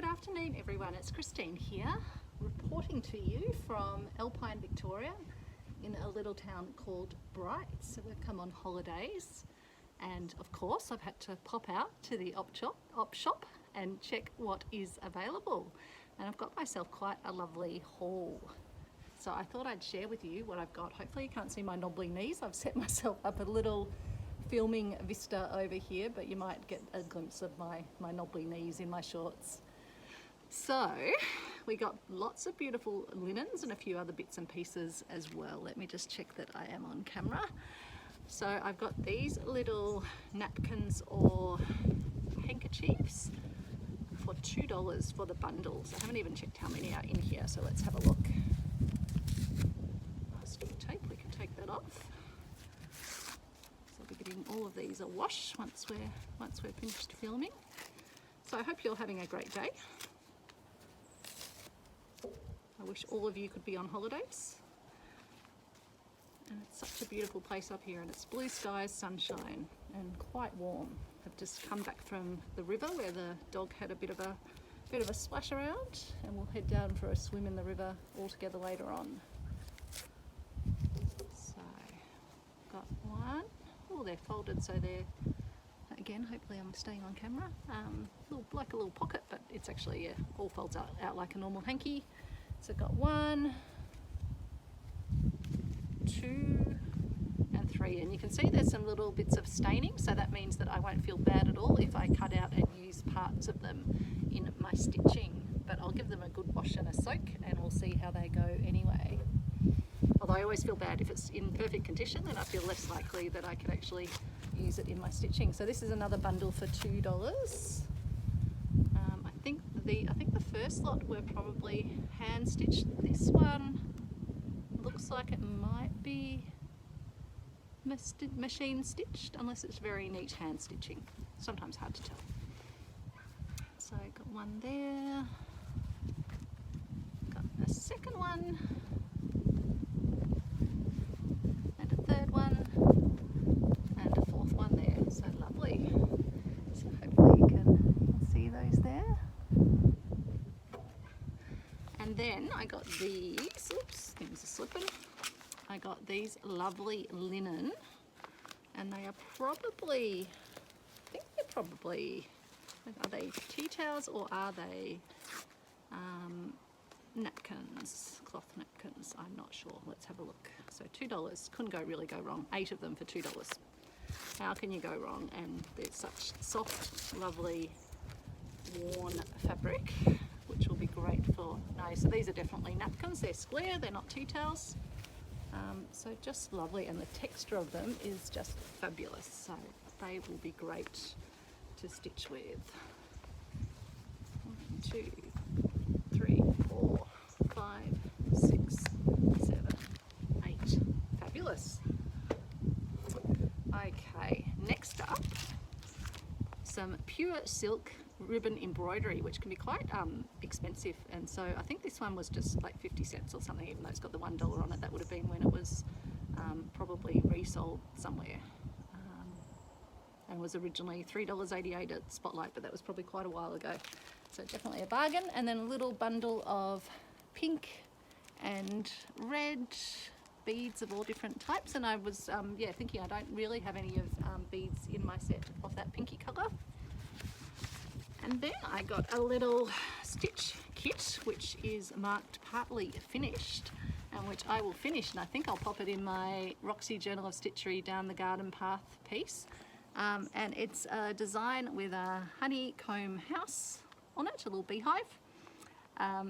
afternoon everyone, it's Christine here reporting to you from Alpine, Victoria in a little town called Bright. So we've come on holidays and of course I've had to pop out to the op shop and check what is available, and I've got myself quite a lovely haul. So I thought I'd share with you what I've got. Hopefully you can't see my knobbly knees. I've set myself up a little filming vista over here, but you might get a glimpse of my knobbly knees in my shorts. So we got lots of beautiful linens and a few other bits and pieces as well. Let me just check that I am on camera. So I've got these little napkins or handkerchiefs for $2 for the bundles. I haven't even checked how many are in here, so let's have a look. Masking tape, we can take that off. So I'll be getting all of these a wash once we're finished filming. So I hope you're having a great day. I wish all of you could be on holidays. And it's such a beautiful place up here, and it's blue skies, sunshine, and quite warm. I've just come back from the river where the dog had a bit of a splash around, and we'll head down for a swim in the river all together later on. So, got one. Oh, they're folded, so they're, again, hopefully I'm staying on camera. Like a little pocket, but it's actually, yeah, all folds out like a normal hanky. So I've got 1, 2 and 3, and you can see there's some little bits of staining, so that means that I won't feel bad at all if I cut out and use parts of them in my stitching, but I'll give them a good wash and a soak and we'll see how they go anyway. Although I always feel bad if it's in perfect condition, then I feel less likely that I can actually use it in my stitching. So this is another bundle for $2. I think the first lot were probably hand stitched. This one looks like it might be machine stitched, unless it's very neat hand stitching. Sometimes hard to tell. So got one there, got a second one, and a third one, and a fourth one there. So lovely. So hopefully you can see those there. And then I got these, oops, things are slipping. I got these lovely linen, and they are probably, I think they're probably, are they tea towels or are they napkins, cloth napkins? I'm not sure. Let's have a look. So $2, couldn't really go wrong. 8 of them for $2. How can you go wrong? And they're such soft, lovely, worn fabric, which will be great for, no, so these are definitely napkins. They're square, they're not tea towels. So just lovely, and the texture of them is just fabulous. So they will be great to stitch with. 1, 2, 3, 4, 5, 6, 7, 8. Fabulous. Okay, next up, some pure silk ribbon embroidery, which can be quite expensive, and so I think this one was just like 50 cents or something, even though it's got the $1 on it. That would have been when it was probably resold somewhere, and was originally $3.88 at Spotlight, but that was probably quite a while ago, so definitely a bargain. And then a little bundle of pink and red beads of all different types, and I was thinking I don't really have any of beads in my set of that pinky colour. And then I got a little stitch kit, which is marked partly finished, and which I will finish, and I think I'll pop it in my Roxy Journal of Stitchery down the garden path piece. And it's a design with a honeycomb house on it, a little beehive,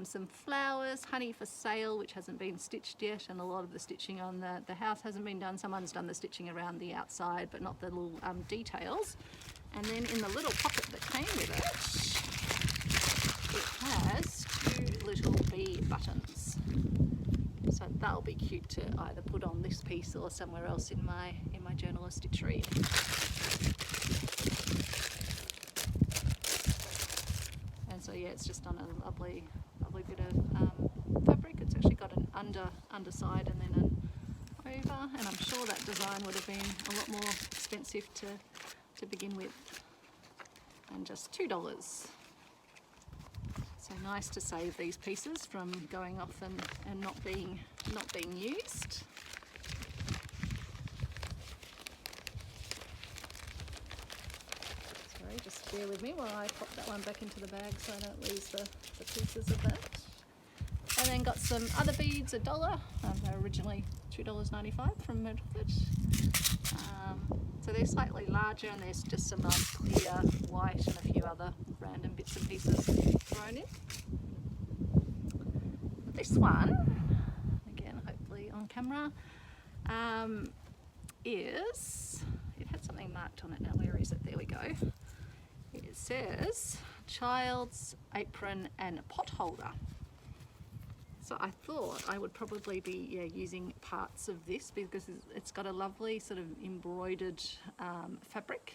some flowers, honey for sale, which hasn't been stitched yet, and a lot of the stitching on the house hasn't been done. Someone's done the stitching around the outside, but not the little details. And then in the little pocket that came with it has 2 little bee buttons. So that'll be cute to either put on this piece or somewhere else in my Journal of Stitchery. And so yeah, it's just on a lovely bit of fabric. It's actually got an underside and then an over, and I'm sure that design would have been a lot more expensive to begin with, and just $2. nice to save these pieces from going off and not being used. Sorry, just bear with me while I pop that one back into the bag so I don't lose the pieces of that. And then got some other beads, $1. They're originally $2.95 from Myrtleford. So they're slightly larger, and there's just some nice clear white and a few other random bits and pieces thrown in. This one, again hopefully on camera, it had something marked on it. Now where is it? There we go. It says child's apron and pot holder. So I thought I would probably be using parts of this because it's got a lovely sort of embroidered fabric.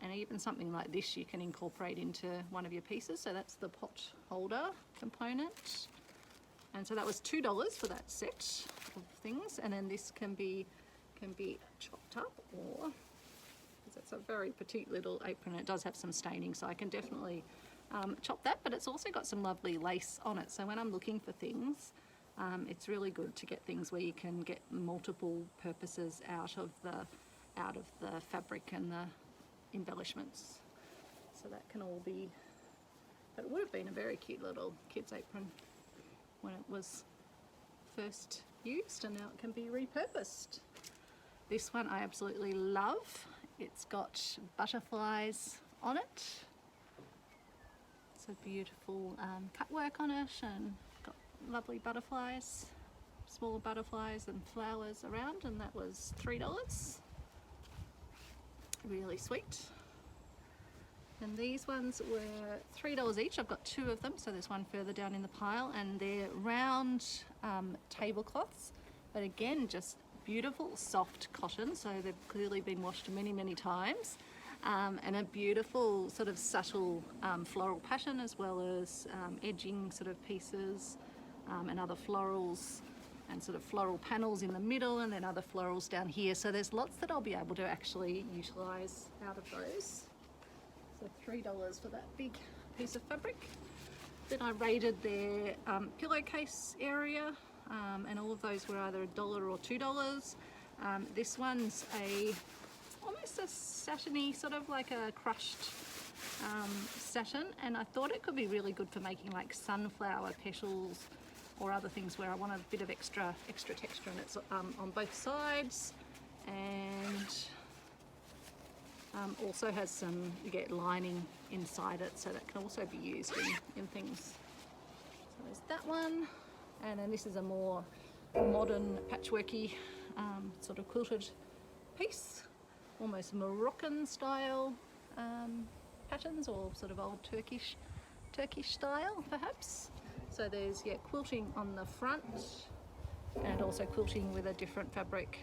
And even something like this you can incorporate into one of your pieces. So that's the pot holder component. And so that was $2 for that set of things. And then this can be chopped up, or because it's a very petite little apron. It does have some staining, so I can definitely chop that, but it's also got some lovely lace on it. So when I'm looking for things, it's really good to get things where you can get multiple purposes out of the fabric and the embellishments. So that can all be, but it would have been a very cute little kid's apron when it was first used, and now it can be repurposed. This one I absolutely love. It's got butterflies on it. It's a beautiful cut work on it, and got lovely butterflies, small butterflies and flowers around, and that was $3. Really sweet. And these ones were $3 each. I've got 2 of them, so there's one further down in the pile, and they're round tablecloths, but again just beautiful soft cotton, so they've clearly been washed many times. And a beautiful sort of subtle floral pattern, as well as edging sort of pieces and other florals and sort of floral panels in the middle, and then other florals down here. So there's lots that I'll be able to actually utilise out of those. So $3 for that big piece of fabric. Then I raided their pillowcase area, and all of those were either $1 or $2. This one's almost a satiny, sort of like a crushed satin, and I thought it could be really good for making like sunflower petals or other things where I want a bit of extra texture, and it's on both sides, and also has some, you get lining inside it, so that can also be used in things. So there's that one, and then this is a more modern patchworky sort of quilted piece. Almost Moroccan style patterns, or sort of old Turkish style perhaps. So there's quilting on the front, and also quilting with a different fabric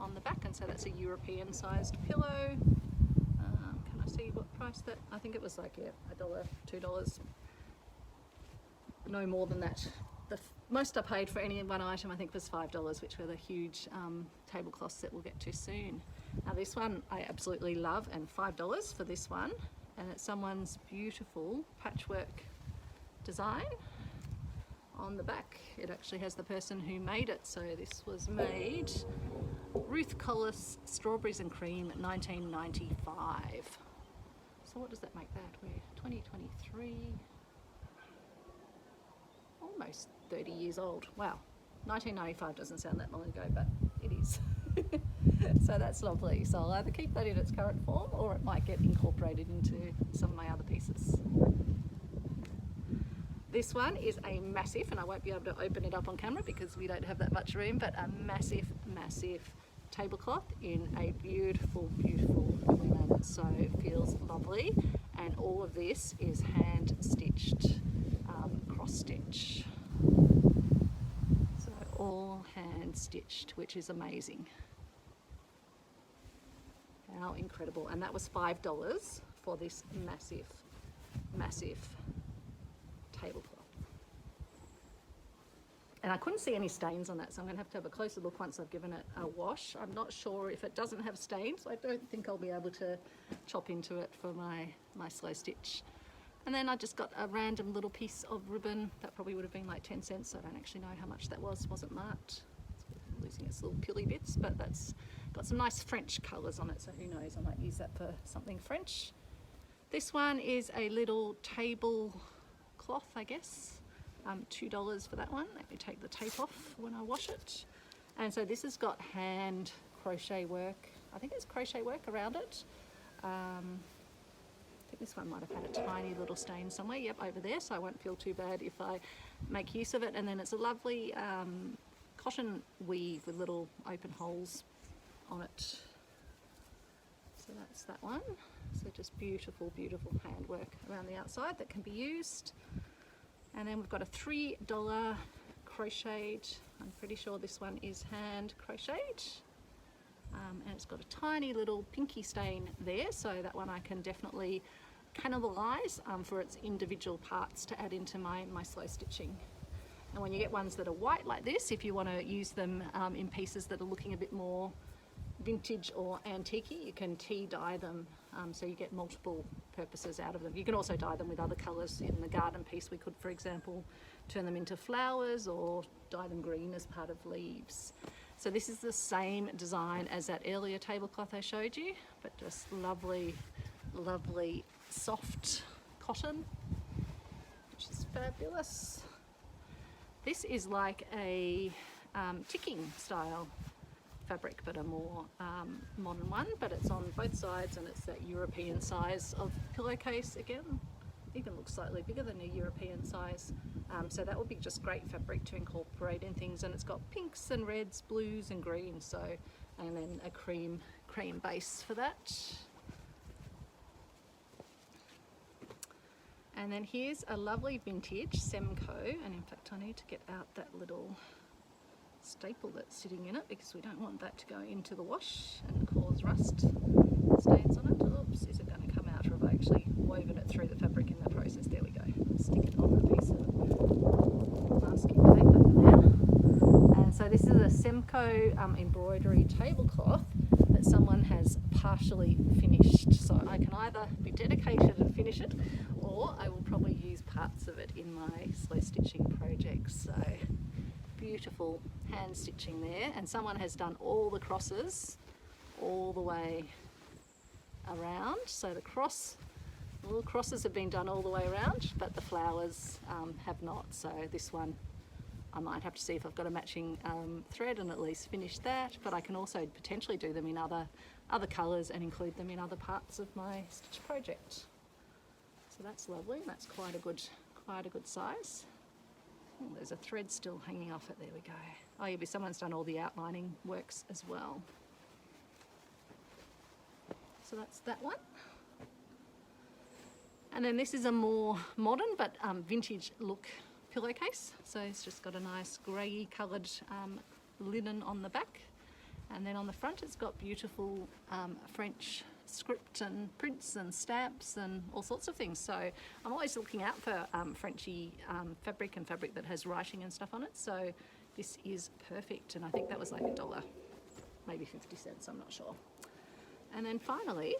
on the back, and so that's a European sized pillow. Can I see what price that? I think it was like $1, $2, no more than that. The most I paid for any one item I think was $5, which were the huge tablecloths that we'll get to soon. Now this one I absolutely love, and $5 for this one, and it's someone's beautiful patchwork design. On the back it actually has the person who made it, so this was made Ruth Collis, Strawberries and Cream, 1995. So what does that make that? We're 2023, almost 30 years old. Wow, 1995 doesn't sound that long ago, but it is. So that's lovely. So I'll either keep that in its current form, or it might get incorporated into some of my other pieces. This one is a massive, and I won't be able to open it up on camera because we don't have that much room, but a massive tablecloth in a beautiful linen. So it feels lovely, and all of this is hand stitched, cross stitch. So all hand stitched, which is amazing. How incredible. And that was $5 for this massive tablecloth. And I couldn't see any stains on that, so I'm going to have a closer look once I've given it a wash. I'm not sure if it doesn't have stains, so I don't think I'll be able to chop into it for my slow stitch. And then I just got a random little piece of ribbon that probably would have been like 10 cents. So I don't actually know how much that was. Wasn't marked. It's losing its little pilly bits, but that's got some nice French colours on it. So who knows? I might use that for something French. This one is a little tablecloth, I guess. $2 for that one. Let me take the tape off when I wash it. And so this has got hand crochet work. I think it's crochet work around it. I think this one might have had a tiny little stain somewhere. Yep, over there, so I won't feel too bad if I make use of it. And then it's a lovely cotton weave with little open holes on it. So that's that one. So just beautiful, beautiful handwork around the outside that can be used. And then we've got a $3 crocheted. I'm pretty sure this one is hand crocheted. And it's got a tiny little pinky stain there, so that one I can definitely cannibalize for its individual parts to add into my slow stitching. And when you get ones that are white like this, if you want to use them in pieces that are looking a bit more vintage or antique-y, you can tea dye them, so you get multiple purposes out of them. You can also dye them with other colours. In the garden piece we could, for example, turn them into flowers or dye them green as part of leaves. So this is the same design as that earlier tablecloth I showed you, but just lovely, lovely soft cotton, which is fabulous. This is like a ticking style fabric, but a more modern one, but it's on both sides and it's that European size of pillowcase again. Even looks slightly bigger than a European size. So that would be just great fabric to incorporate in things, and it's got pinks and reds, blues and greens, so, and then a cream base for that. And then here's a lovely vintage Semco, and in fact I need to get out that little staple that's sitting in it because we don't want that to go into the wash and cause rust stains on it. Oops, is it going to come out, or have I actually woven it through the fabric in the process? There we go. Stick it on a piece of masking tape over there. And so this is a Semco embroidery tablecloth that someone has partially finished. So I can either be dedicated and finish it, or I will probably use parts of it in my slow stitching projects. So beautiful hand stitching there, and someone has done all the crosses all the way around. So the little crosses have been done all the way around, but the flowers have not. So this one I might have to see if I've got a matching thread and at least finish that, but I can also potentially do them in other colours and include them in other parts of my stitch project. So that's lovely, and that's quite a good size. Oh, there's a thread still hanging off it. There we go. Oh yeah, but someone's done all the outlining works as well. So that's that one. And then this is a more modern but vintage look pillowcase. So it's just got a nice grey coloured linen on the back. And then on the front it's got beautiful French script and prints and stamps and all sorts of things. So I'm always looking out for Frenchy fabric and fabric that has writing and stuff on it. So this is perfect, and I think that was like $1, maybe 50 cents, I'm not sure. And then finally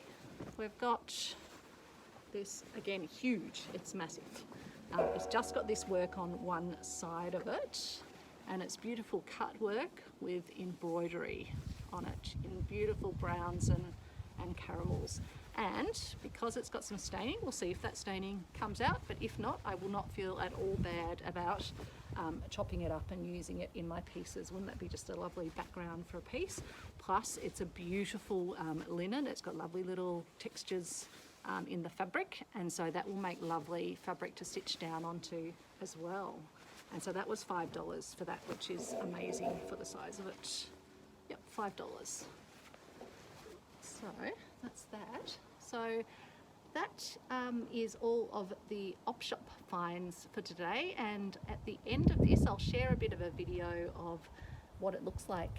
we've got this, again huge, it's massive. It's just got this work on one side of it, and it's beautiful cut work with embroidery on it in beautiful browns and caramels. And because it's got some staining, we'll see if that staining comes out, but if not, I will not feel at all bad about chopping it up and using it in my pieces. Wouldn't that be just a lovely background for a piece? Plus it's a beautiful linen. It's got lovely little textures in the fabric, and so that will make lovely fabric to stitch down onto as well. And so that was $5 for that, which is amazing for the size of it. Yep, $5. So that's that. So that is all of the op shop finds for today, and at the end of this I'll share a bit of a video of what it looks like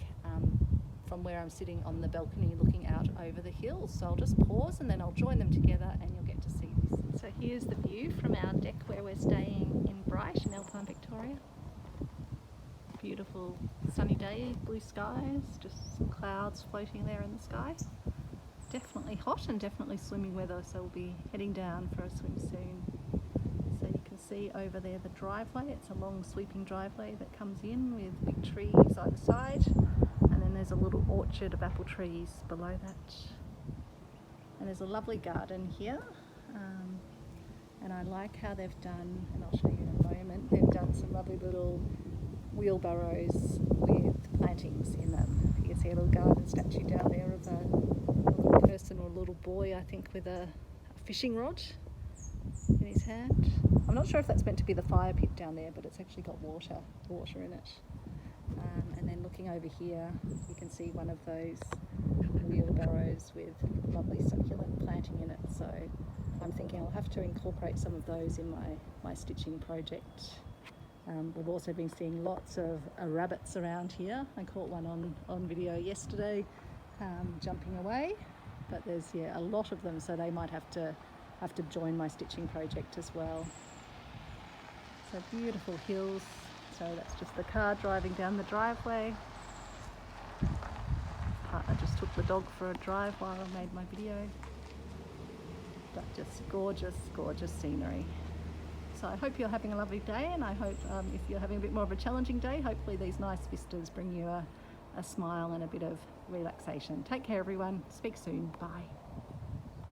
from where I'm sitting on the balcony looking out over the hills. So I'll just pause and then I'll join them together and you'll get to see this. So here's the view from our deck where we're staying in Bright in Alpine, Victoria. Beautiful sunny day, blue skies, just some clouds floating there in the sky. Definitely hot and definitely swimming weather, so we'll be heading down for a swim soon. see over there the driveway. It's a long sweeping driveway that comes in with big trees either side, and then there's a little orchard of apple trees below that. And there's a lovely garden here, and I like how they've done, and I'll show you in a moment, they've done some lovely little wheelbarrows with plantings in them. You can see a little garden statue down there of a little person or a little boy, I think, with a fishing rod in his hand. I'm not sure if that's meant to be the fire pit down there, but it's actually got water in it. And then looking over here, you can see one of those wheelbarrows with lovely succulent planting in it. So I'm thinking I'll have to incorporate some of those in my stitching project. We've also been seeing lots of rabbits around here. I caught one on video yesterday, jumping away, but there's a lot of them, so they might have to join my stitching project as well. So beautiful hills. So that's just the car driving down the driveway. Partner just took the dog for a drive while I made my video. But just gorgeous, gorgeous scenery. So I hope you're having a lovely day, and I hope if you're having a bit more of a challenging day, hopefully these nice vistas bring you a smile and a bit of relaxation. Take care everyone. Speak soon. Bye.